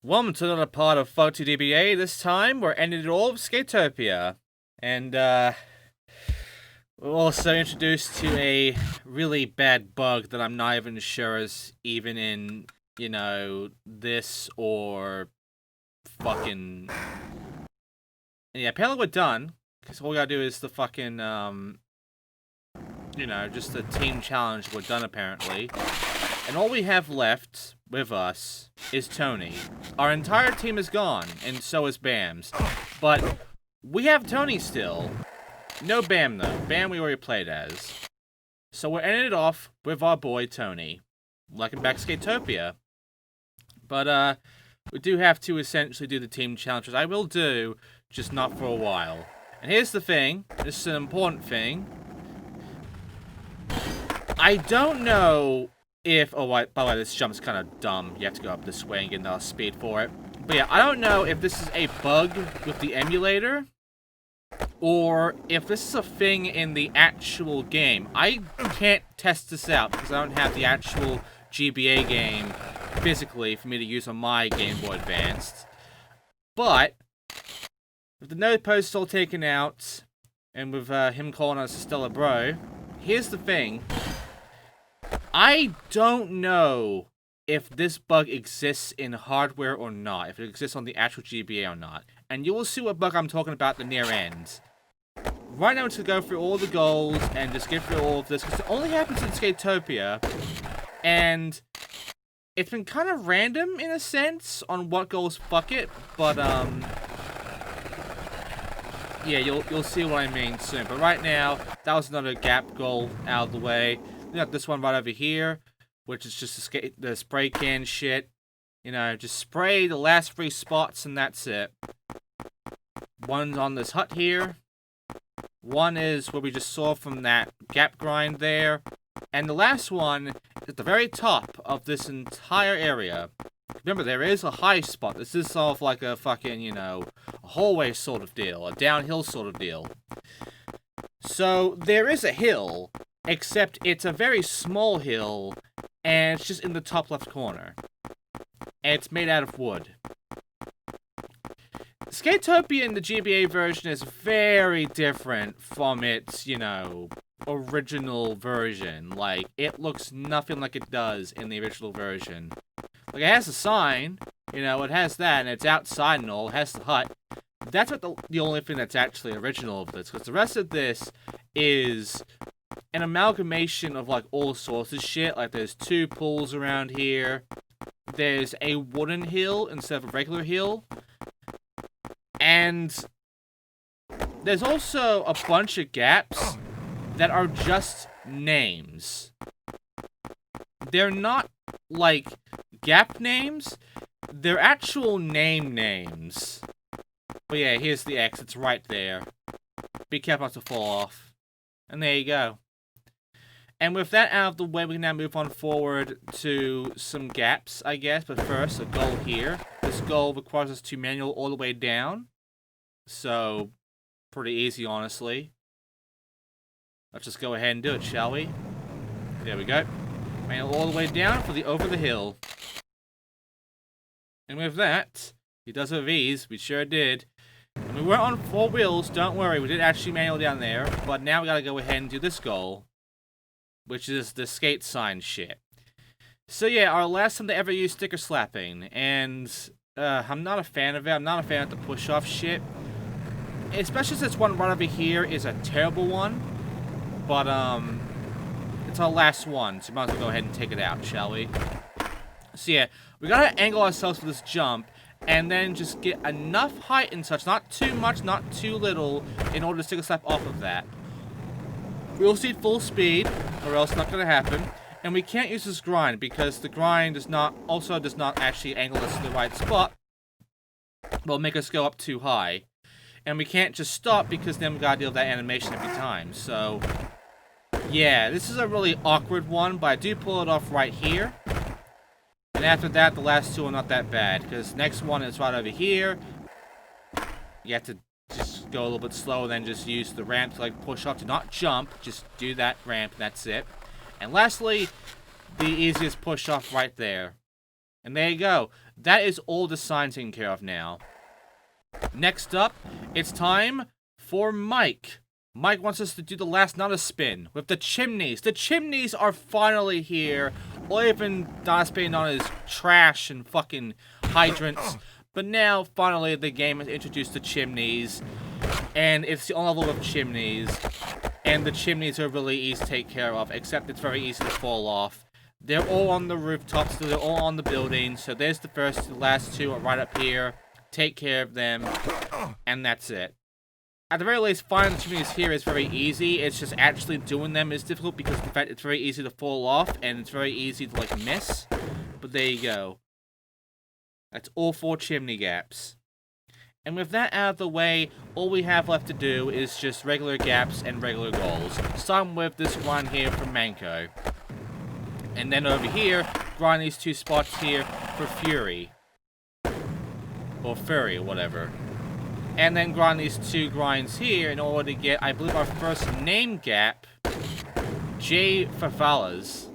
Welcome to another part of Photo GBA. This time we're ending it all with Skatopia. And we're also introduced to a really bad bug that I'm not even sure is even in, you know, this or fucking... Yeah, apparently we're done. Because all we gotta do is the fucking, you know, just the team challenge. We're done apparently. And all we have left with us is Tony. Our entire team is gone, and so is Bam's. But we have Tony still. No Bam, though. Bam we already played as. So we're ending it off with our boy Tony. Welcome back to Skatopia. But, we do have to essentially do the team challenges. I will do, just not for a while. And here's the thing. This is an important thing. I don't know... by the way, this jump's kind of dumb. You have to go up this way and get enough speed for it. But yeah, I don't know if this is a bug with the emulator, or if this is a thing in the actual game. I can't test this out because I don't have the actual GBA game physically for me to use on my Game Boy Advanced. But, with the node post all taken out, and with him calling us a stellar bro, here's the thing. I don't know if this bug exists in hardware or not, if it exists on the actual GBA or not. And you will see what bug I'm talking about at the near end. Right now, I'm just going to go through all the goals and just get through all of this, because it only happens in Skatopia. And it's been kind of random, in a sense, on what goals fuck it, but, yeah, you'll see what I mean soon. But right now, that was another gap goal out of the way. We got this one right over here, which is just the spray can shit. You know, just spray the last 3 spots and that's it. One's on this hut here. One is where we just saw from that gap grind there. And the last one is at the very top of this entire area. Remember, there is a high spot. This is sort of like a fucking, you know, a hallway sort of deal. A downhill sort of deal. So, there is a hill. Except it's a very small hill, and it's just in the top left corner. And it's made out of wood. Skatopia in the GBA version is very different from its, you know, original version. Like, it looks nothing like it does in the original version. Like, it has a sign, you know, it has that, and it's outside and all, it has the hut. That's what the only thing that's actually original of this, because the rest of this is... an amalgamation of, like, all sorts of shit. Like, there's 2 pools around here. There's a wooden hill instead of a regular hill. And there's also a bunch of gaps that are just names. They're not, like, gap names. They're actual names. But yeah, here's the X. It's right there. Be careful not to fall off. And there you go. And with that out of the way, we can now move on forward to some gaps, I guess. But first, a goal here. This goal requires us to manual all the way down. So, pretty easy, honestly. Let's just go ahead and do it, shall we? There we go. Manual all the way down for the over the hill. And with that, he does it with ease. We sure did. And we weren't on 4 wheels, don't worry. We did actually manual down there. But now we gotta go ahead and do this goal. Which is the skate sign shit. So yeah, our last time to ever use sticker slapping. And I'm not a fan of it. I'm not a fan of the push-off shit. Especially since one right over here is a terrible one. But, it's our last one. So we might as well go ahead and take it out, shall we? So yeah, we gotta angle ourselves for this jump. And then just get enough height and such. Not too much, not too little. In order to sticker slap off of that. We'll see full speed, or else it's not going to happen. And we can't use this grind, because the grind does not actually angle us to the right spot. Will make us go up too high. And we can't just stop, because then we got to deal with that animation every time. So, yeah, this is a really awkward one, but I do pull it off right here. And after that, the last 2 are not that bad, because next one is right over here. You have to just go a little bit slower, then just use the ramp to, like, push off, to not jump, just do that ramp, and that's it. And lastly, the easiest push off right there. And there you go. That is all the signs taken care of now. Next up, it's time for Mike. Mike wants us to do the last Nana spin with the Chimneys. The Chimneys are finally here. All they've been Nana spinning on is trash and fucking hydrants. But now, finally, the game has introduced the Chimneys. And it's the only level of Chimneys. And the Chimneys are really easy to take care of, except it's very easy to fall off. They're all on the rooftops, so they're all on the buildings. So there's the first, the last two are right up here. Take care of them, and that's it. At the very least, finding the Chimneys here is very easy. It's just actually doing them is difficult because of the fact it's very easy to fall off, and it's very easy to, like, miss. But there you go. That's all 4 chimney gaps. And with that out of the way, all we have left to do is just regular gaps and regular goals. Starting with this one here from Manko. And then over here, grind these 2 spots here for Fury. Or Fury, or whatever. And then grind these 2 grinds here in order to get, I believe, our first name gap. J Favalas.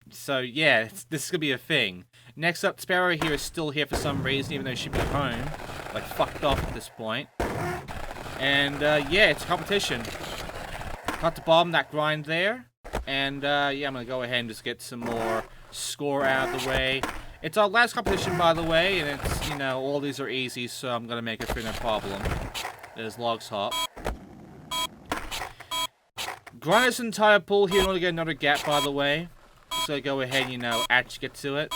So yeah, this is gonna be a thing. Next up, Sparrow here is still here for some reason, even though she should be home. Like, fucked off at this point. And, yeah, it's competition. Got to bomb that grind there. And, yeah, I'm gonna go ahead and just get some more score out of the way. It's our last competition, by the way, and it's, you know, all these are easy, so I'm gonna make it through no problem. There's Logs Hop. Grind this entire pool here in order to get another gap, by the way. So go ahead, you know, actually get to it.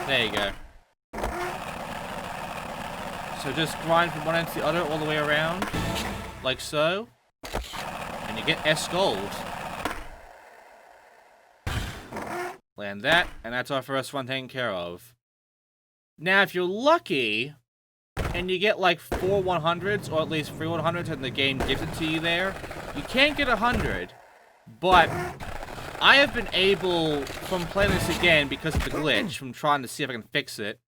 There you go. So just grind from one end to the other all the way around. Like so. And you get S gold. Land that, and that's our first one taken care of. Now, if you're lucky, and you get like 4 100s, or at least 3 100s, and the game gives it to you there, you can't get 100. But I have been able, from playing this again because of the glitch, from trying to see if I can fix it,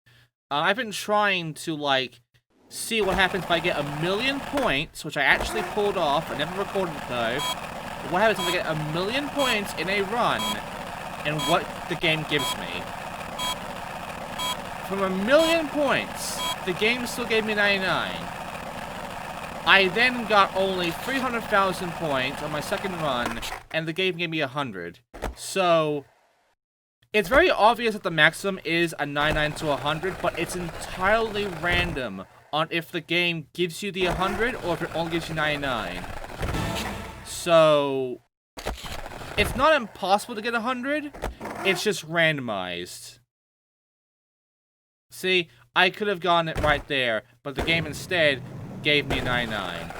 I've been trying to, like, see what happens if I get 1,000,000 points, which I actually pulled off. I never recorded it, though. What happens if I get 1,000,000 points in a run, and what the game gives me. From 1,000,000 points, the game still gave me 99. I then got only 300,000 points on my second run, and the game gave me 100. So, it's very obvious that the maximum is a 99 to 100, but it's entirely random on if the game gives you the 100 or if it only gives you 99. So, it's not impossible to get 100, it's just randomized. See, I could have gotten it right there, but the game instead gave me 99.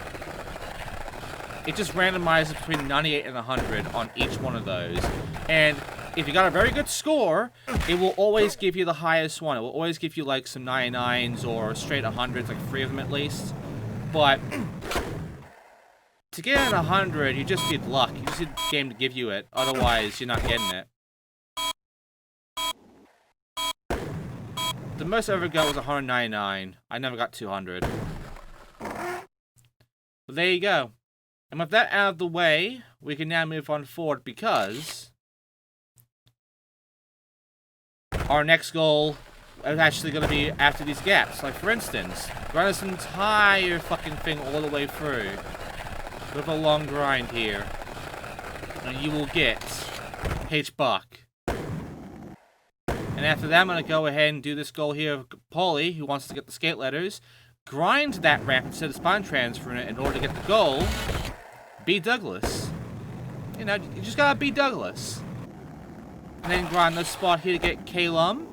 It just randomizes between 98 and 100 on each one of those. And if you got a very good score, it will always give you the highest one. It will always give you like some 99s or straight 100s, like 3 of them at least. But to get an 100, you just need luck. You just need the game to give you it. Otherwise, you're not getting it. The most I ever got was 199. I never got 200. But there you go. And with that out of the way, we can now move on forward because our next goal is actually going to be after these gaps. Like, for instance, run this entire fucking thing all the way through with a long grind here. And you will get H-Buck. And after that, I'm going to go ahead and do this goal here of Polly, who wants to get the skate letters. Grind that ramp instead of spawn transferring it in order to get the goal. Be Douglas. You know, you just gotta be Douglas. And then grind this spot here to get Kalum.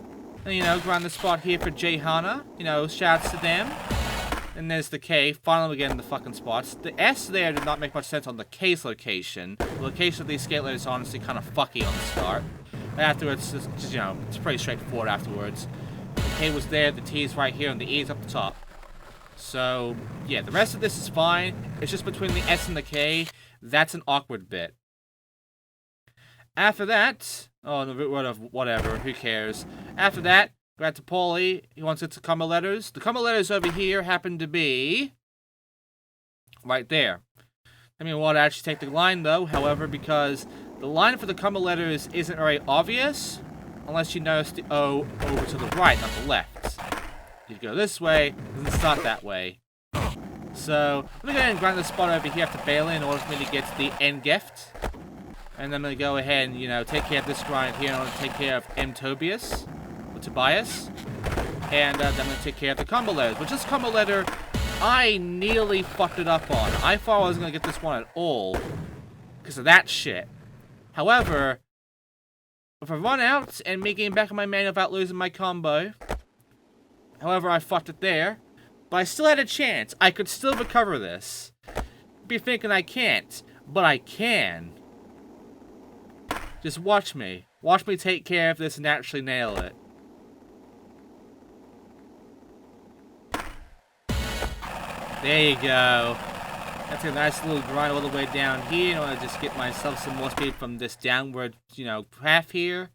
And, you know, grind this spot here for Jay Hana. You know, shouts to them. And there's the K. Finally, we're getting the fucking spots. The S there did not make much sense on the K's location. The location of these skate letters is honestly kind of fucky on the start. But afterwards, it's just, you know, it's pretty straightforward afterwards. The K was there, the T is right here, and the E is up the top. So, yeah, the rest of this is fine. It's just between the S and the K. That's an awkward bit. After that, oh, the root word of whatever, who cares. After that, go out to Paulie. He wants it to comma letters. The comma letters over here happen to be right there. I mean, we want to actually take the line, though, however, because the line for the comma letters isn't very obvious. unless you notice the O over to the right, not the left. You go this way, it doesn't start that way. So, I'm gonna go ahead and grind the spot over here after Balin in order for me to get to the end gift. And then I'm gonna go ahead and, you know, take care of this grind here in order to take care of Tobias, or Tobias. And then I'm gonna take care of the combo letters. Which this combo letter, I nearly fucked it up on. I thought I wasn't gonna get this one at all, because of that shit. However, if I run out and me getting back on my manual without losing my combo, however, I fucked it there. But I still had a chance. I could still recover this. You'd be thinking I can't, but I can. Just watch me. Watch me take care of this and actually nail it. There you go. That's a nice little grind all the way down here. I want to just get myself some more speed from this downward, you know, path here.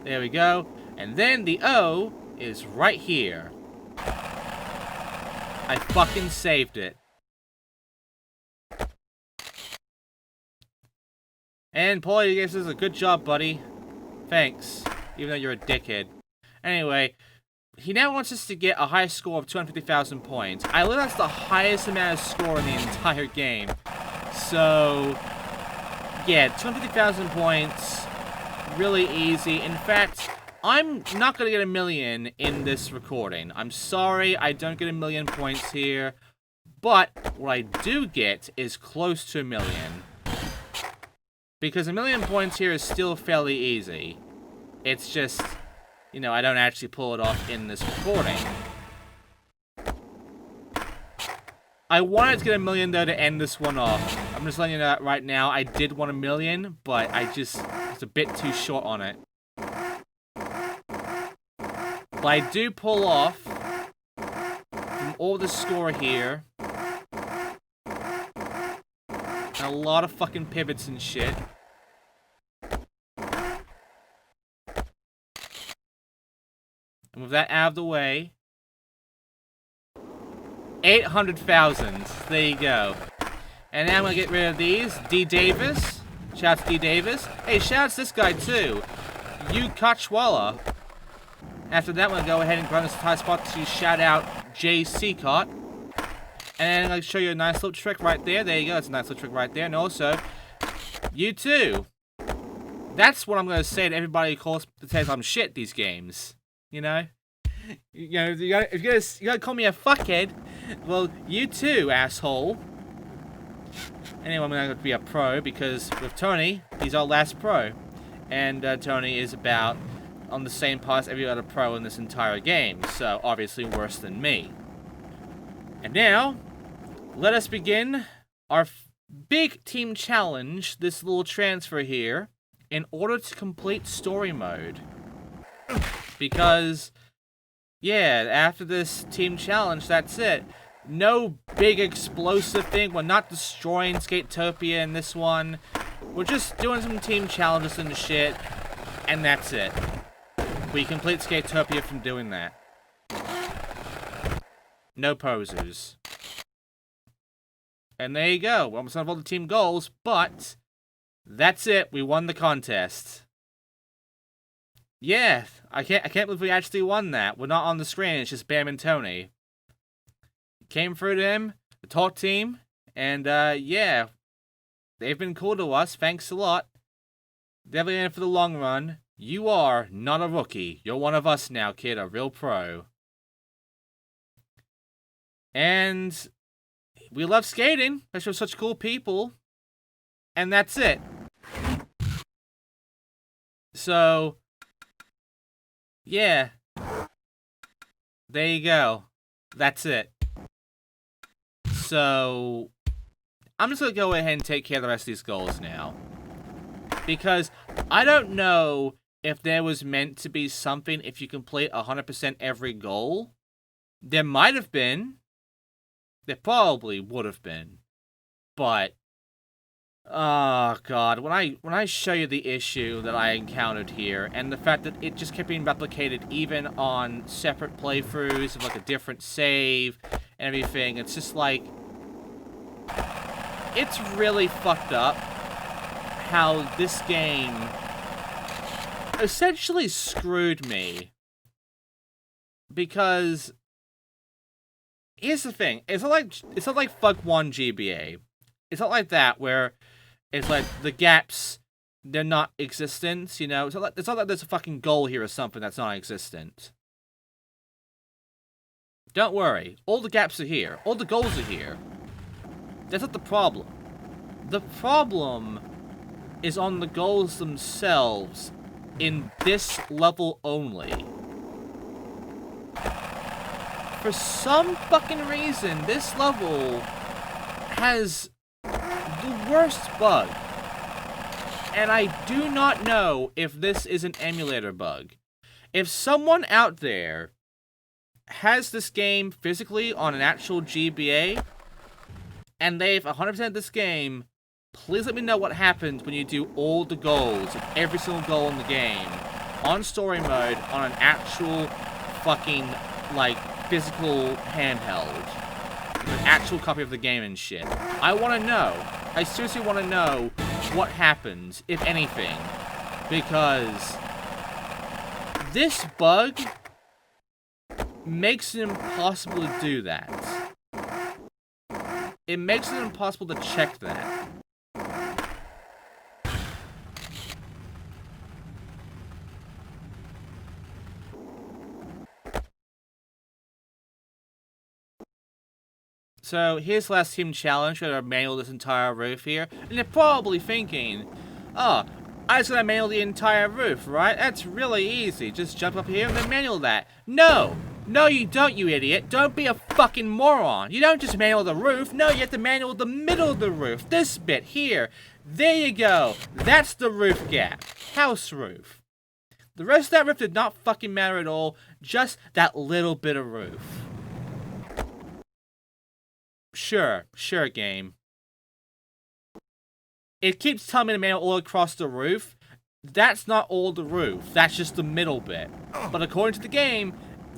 There we go. And then the O is right here. I fucking saved it. And Paul, you guys did a good job, buddy. Thanks. Even though you're a dickhead. Anyway, he now wants us to get a high score of 250,000 points. I believe that's the highest amount of score in the entire game. So, yeah, 250,000 points. Really easy. In fact, I'm not going to get 1,000,000 in this recording. I'm sorry, I don't get 1,000,000 points here. But what I do get is close to 1,000,000. Because 1,000,000 points here is still fairly easy. It's just, you know, I don't actually pull it off in this recording. I wanted to get 1,000,000 though to end this one off. I'm just letting you know that right now. I did want 1,000,000, but I just was a bit too short on it. But I do pull off from all the score here. And a lot of fucking pivots and shit. And with that out of the way, 800,000. There you go. And now I'm gonna get rid of these. D. Davis. Shout out to D. Davis. Hey, shout out to this guy too. You Kachwala. After that, I'm gonna go ahead and grind this entire spot to shout out J. Seacott. And I'm gonna show you a nice little trick right there. There you go. That's a nice little trick right there. And also, you too. That's what I'm gonna say to everybody who calls to say I'm shit these games. You know? You know, if you're gonna call me a fuckhead, well, you too, asshole. Anyway, I'm gonna be a pro because with Tony, he's our last pro. And Tony is about on the same par as every other pro in this entire game. So, obviously worse than me. And now, let us begin our big team challenge, this little transfer here, in order to complete story mode. Because, yeah, after this team challenge, that's it. No big explosive thing. We're not destroying Skatopia in this one. We're just doing some team challenges and shit, and that's it. We complete Skatopia from doing that. No posers. And there you go. We're almost done with all the team goals, but that's it. We won the contest. Yeah, I can't believe we actually won that. We're not on the screen, it's just Bam and Tony. Came through to him, the talk team, and yeah. They've been cool to us, thanks a lot. Definitely in it for the long run. You are not a rookie. You're one of us now, kid, a real pro. And we love skating, especially with such cool people. And that's it. So, yeah. There you go. That's it. So, I'm just going to go ahead and take care of the rest of these goals now. Because I don't know if there was meant to be something if you complete 100% every goal. There might have been. There probably would have been. But, oh god, when I show you the issue that I encountered here, and the fact that it just kept being replicated even on separate playthroughs of like a different save and everything, it's just like, it's really fucked up how this game essentially screwed me. Because here's the thing. It's not like Fuck 1 GBA. It's not like that where it's like the gaps, they're not existent, you know? It's not like there's a fucking goal here or something that's non-existent. Don't worry. All the gaps are here. All the goals are here. That's not the problem. The problem is on the goals themselves in this level only. For some fucking reason, this level has the worst bug. And I do not know if this is an emulator bug. If someone out there has this game physically on an actual GBA, and they've 100% this game, please let me know what happens when you do all the goals, every single goal in the game, on story mode, on an actual fucking, like, physical handheld. With an actual copy of the game and shit. I want to know. I seriously want to know what happens, if anything. Because this bug makes it impossible to do that. It makes it impossible to check that. So, here's the last team challenge. We're gonna manual this entire roof here. And you're probably thinking, oh, I just gotta manual the entire roof, right? That's really easy. Just jump up here and then manual that. No! No, you don't, you idiot. Don't be a fucking moron. You don't just manual the roof. No, you have to manual the middle of the roof. This bit here. There you go. That's the roof gap. House roof. The rest of that roof did not fucking matter at all. Just that little bit of roof. Sure, game. It keeps telling me to manual all across the roof. That's not all the roof. That's just the middle bit. But according to the game,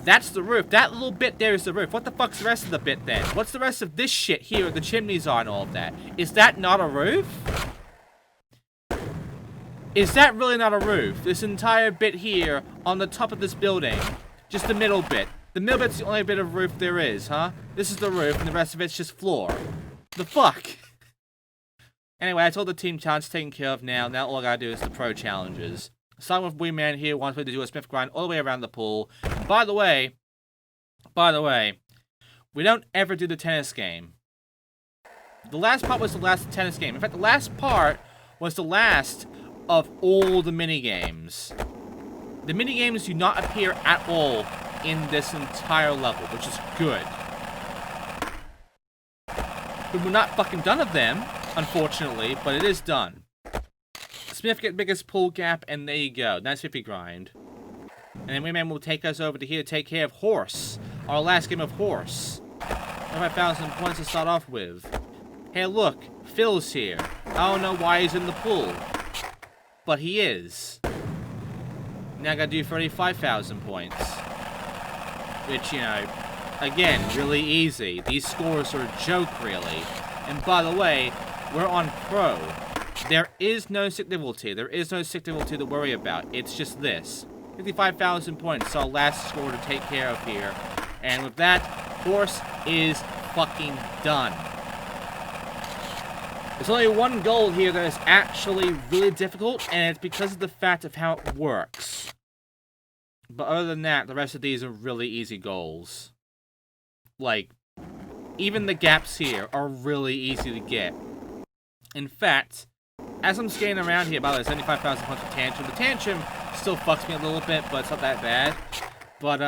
that's the roof. That little bit there is the roof. What the fuck's the rest of the bit then? What's the rest of this shit here? The chimneys are and all of that. Is that not a roof? Is that really not a roof? This entire bit here on the top of this building. Just the middle bit. The middle bit's the only bit of roof there is, huh? This is the roof, and the rest of it's just floor. The fuck? Anyway, that's all the team challenges taken care of now. Now all I gotta do is the pro challenges. Starting with Wee Man here wants me to do a Smith grind all the way around the pool. And by the way, we don't ever do the tennis game. The last part was the last tennis game. In fact, the last part was the last of all the minigames. The minigames do not appear at all in this entire level, which is good. But we're not fucking done with them, unfortunately, but it is done. Smith get biggest pool gap, and there you go. Nice 50 grind. And then Wayman will take us over to here to take care of Horse. Our last game of Horse. 5,000 points to start off with. Hey look, Phil's here. I don't know why he's in the pool. But he is. Now I gotta do 35,000 points. Which, you know, again, really easy. These scores are a joke, really. And by the way, we're on Pro. There is no sick difficulty. There is no sick difficulty to worry about. It's just this. 55,000 points. So our last score to take care of here. And with that, Horse is fucking done. There's only one goal here that is actually really difficult, and it's because of the fact of how it works. But other than that, the rest of these are really easy goals. Like, even the gaps here are really easy to get. In fact, as I'm skating around here, by the way, 75,000 points of Tantrum. The Tantrum still fucks me a little bit, but it's not that bad. But,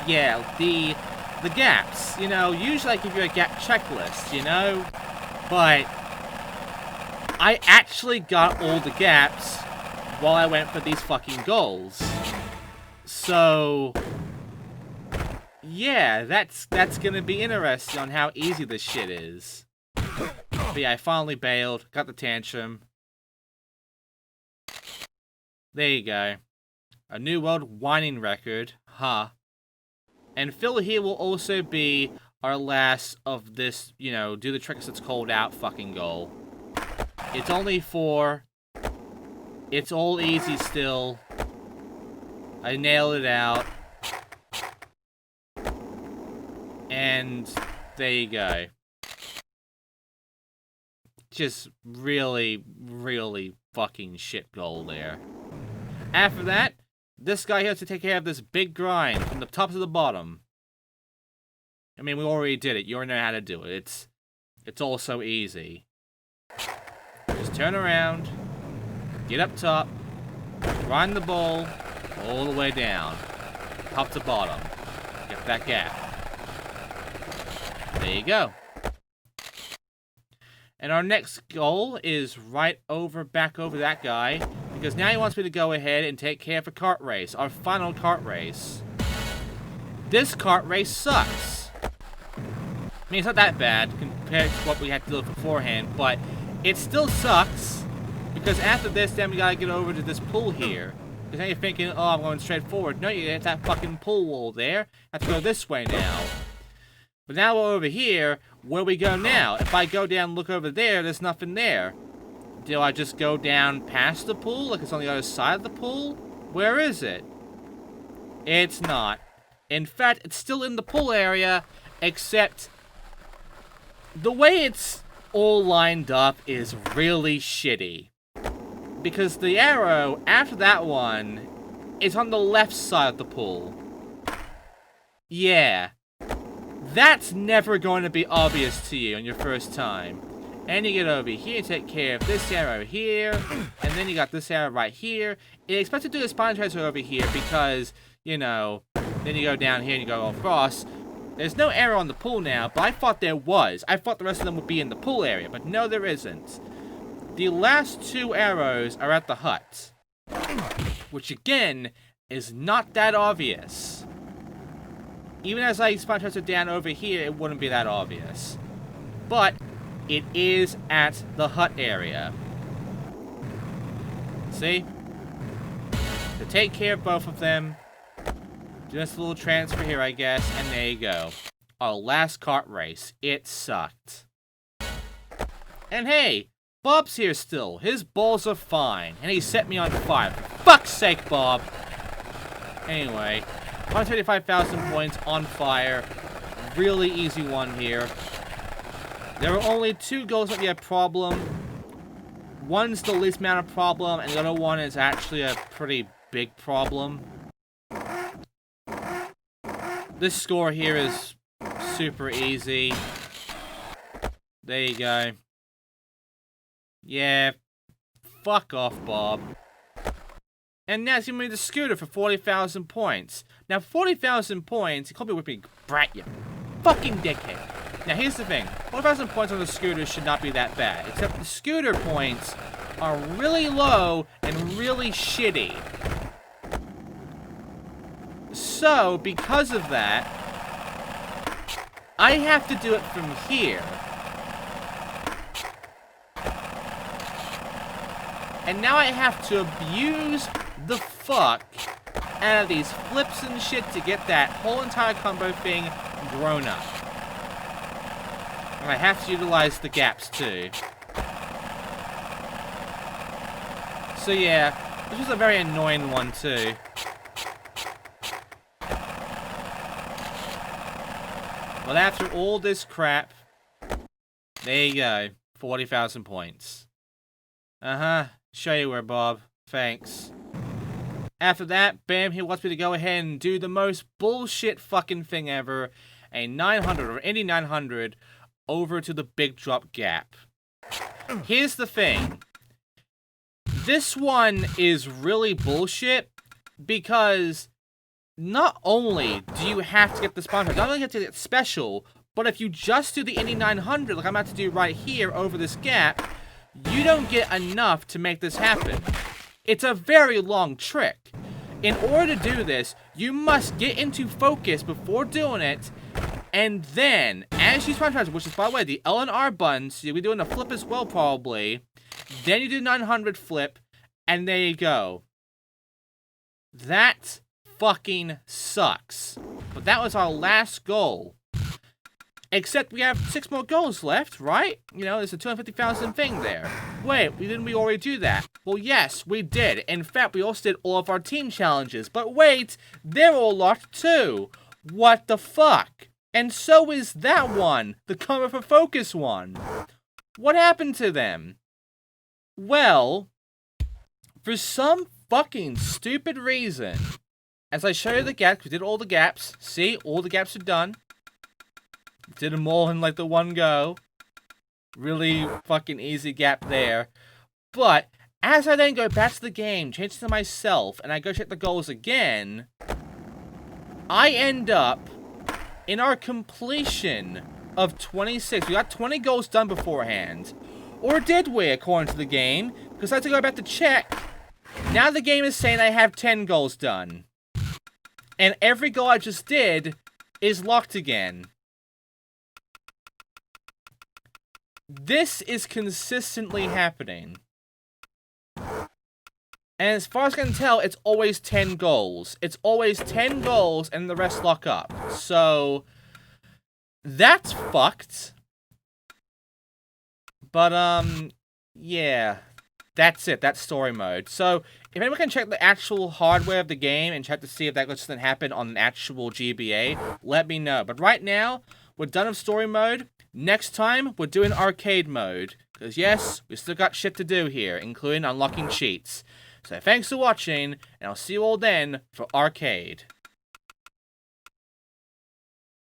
yeah, the gaps, you know, usually I give you a gap checklist, you know? But I actually got all the gaps while I went for these fucking goals. So, yeah, that's gonna be interesting on how easy this shit is. But yeah, I finally bailed, got the Tantrum. There you go. A new world whining record, huh? And Phil here will also be our last of this, you know, do the tricks that's called out fucking goal. It's only for It's all easy still. I nailed it out. And there you go. Just really, really fucking shit goal there. After that, this guy here has to take care of this big grind from the top to the bottom. I mean, we already did it. You already know how to do it. It's all so easy. Just turn around, get up top, grind the ball all the way down, top to bottom. Get that gap. There you go. And our next goal is back over that guy, because now he wants me to go ahead and take care of a kart race, our final kart race. This kart race sucks. I mean, it's not that bad compared to what we had to do beforehand, but it still sucks, because after this, then we gotta get over to this pool here. Because now you're thinking, oh, I'm going straight forward. No, you hit that fucking pool wall there. I have to go this way now. But now we're over here. Where we go now? If I go down and look over there, there's nothing there. Do I just go down past the pool? Like it's on the other side of the pool? Where is it? It's not. In fact, it's still in the pool area, except the way it's all lined up is really shitty. Because the arrow after that one is on the left side of the pool. Yeah. That's never going to be obvious to you on your first time. And you get over here, take care of this arrow here, and then you got this arrow right here. It expects to do the spine tracer over here because, you know, then you go down here and you go across. There's no arrow on the pool now, but I thought there was. I thought the rest of them would be in the pool area, but no, there isn't. The last two arrows are at the hut, which again is not that obvious. Even as I spine tracer down over here, it wouldn't be that obvious. But it is at the hut area. See? To take care of both of them, just a little transfer here, I guess, and there you go. Our last kart race. It sucked. And hey, Bob's here still. His balls are fine, and he set me on fire. For fuck's sake, Bob! Anyway, 135,000 points on fire. Really easy one here. There are only two goals that we have problem. One's the least amount of problem, and the other one is actually a pretty big problem. This score here is super easy. There you go. Yeah, fuck off, Bob. And now he's giving me the scooter for 40,000 points. Now, 40,000 points, he called me a whipping brat, you fucking dickhead. Now, here's the thing. 40,000 points on the scooter should not be that bad. Except the scooter points are really low and really shitty. So, because of that, I have to do it from here. And now I have to abuse the fuck out of these flips and shit to get that whole entire combo thing grown up. And I have to utilize the gaps too. So yeah, this was a very annoying one too. But after all this crap, there you go, 40,000 points. Uh-huh, show you where, Bob. Thanks. After that, bam, he wants me to go ahead and do the most bullshit fucking thing ever. A 900 or Indy 900 over to the big drop gap. Here's the thing. This one is really bullshit because not only do you have to get the sponsor, not only do you have to get special, but if you just do the Indy 900, like I'm about to do right here over this gap, you don't get enough to make this happen. It's a very long trick. In order to do this, you must get into focus before doing it, and then, as you sponsor, which is, by the way, the L and R buttons, you'll be doing a flip as well, probably. Then you do 900 flip, and there you go. That fucking sucks. But that was our last goal. Except we have 6 more goals left, right? You know, there's a 250,000 thing there. Wait, didn't we already do that? Well, yes, we did. In fact, we also did all of our team challenges. But wait, they're all locked too. What the fuck? And so is that one, the Cover for Focus one. What happened to them? Well, for some fucking stupid reason, as I show you the gaps, we did all the gaps. See, all the gaps are done. Did them all in like the one go. Really fucking easy gap there. But as I then go back to the game, change it to myself, and I go check the goals again, I end up in our completion of 26. We got 20 goals done beforehand. Or did we, according to the game? Because I had to go back to check. Now the game is saying I have 10 goals done. And every goal I just did is locked again. This is consistently happening. And as far as I can tell, it's always 10 goals. It's always 10 goals and the rest lock up. So, that's fucked. But, yeah. That's it. That's story mode. So, if anyone can check the actual hardware of the game and check to see if that doesn't happen on an actual GBA, let me know. But right now, we're done with story mode. Next time, we're doing arcade mode. Because yes, we still got shit to do here, including unlocking cheats. So thanks for watching, and I'll see you all then for arcade.